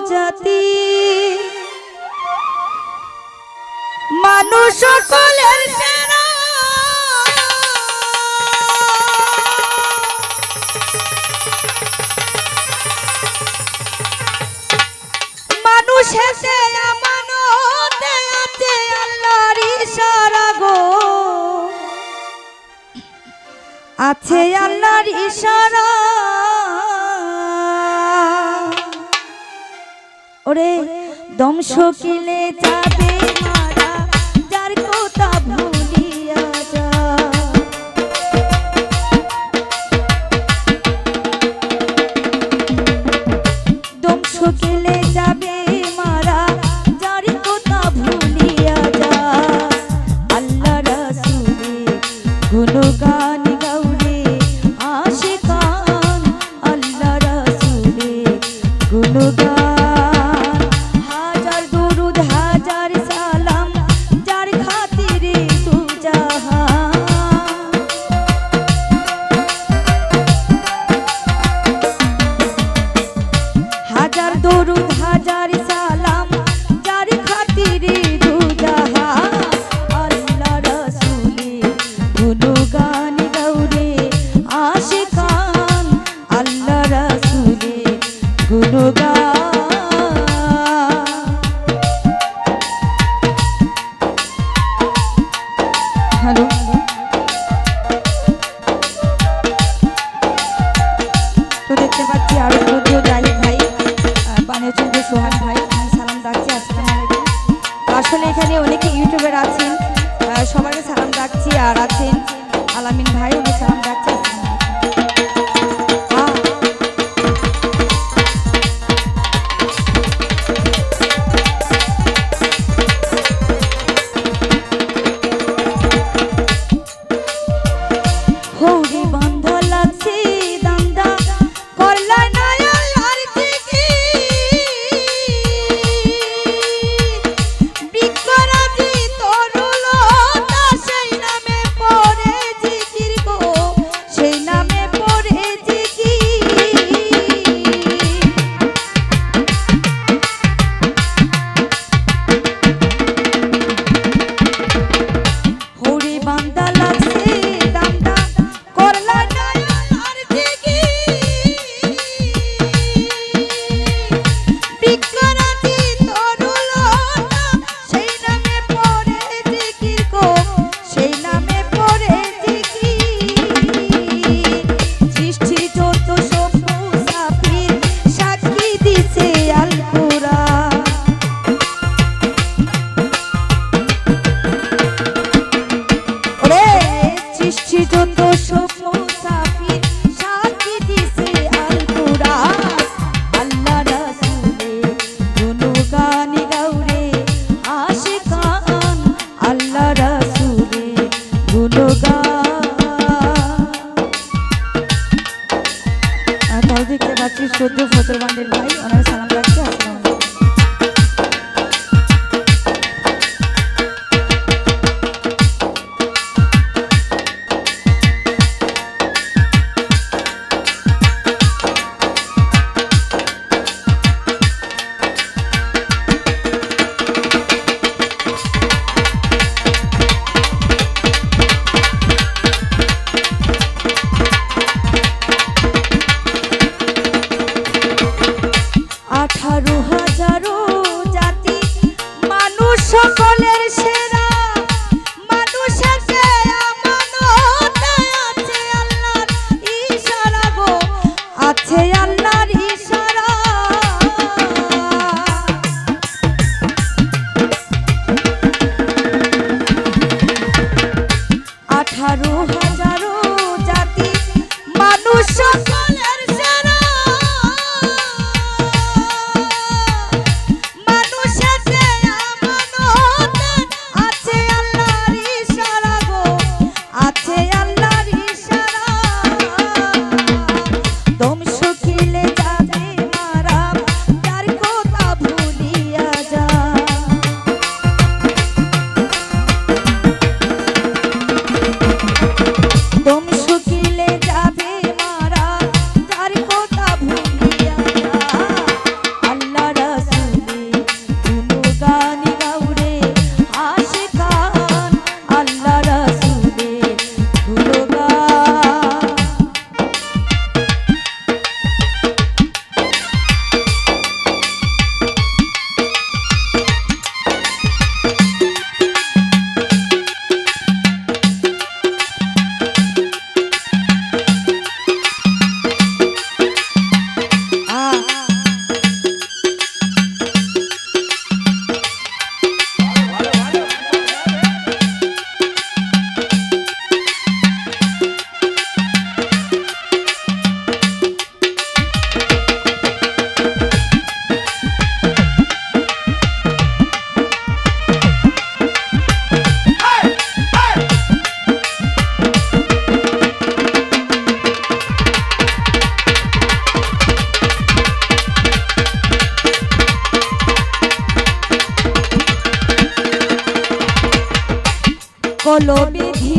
জাতি মানুষ সকলের সেরা মানুষ এসে আমানতে আছে আল্লাহর ইশারা গো আছে আল্লাহর ইশারা ওরে দম শকিলে যাবে মারা যার কথা ভুলিয়া যা দম শকিলে যাবে মারা যার কথা ভুলিয়া যা আল্লাহ রাসূলের গুণগান গাউরে আশিকান আল্লাহ রাসূলের গুণগান আসলে এখানে অনেকে ইউটিউবার আছেন সবাইকে সালাম রাখছি আর আছেন আলামিন ভাই উনি সালাম রাখছি দেখতে পাচ্ছি সদ্য ফজরবান্ডের ভাই ওনাকে সালাম রাখছি আসসালামু আলাইকুম সকলের সেরা মানুষ আছে আমানতে আছে আল্লাহর ইশারা গো আছে আল্লাহর ইশারা 18,000 জাতি মানুষ সকলের সেরা মানুষ আছে বলো বিধি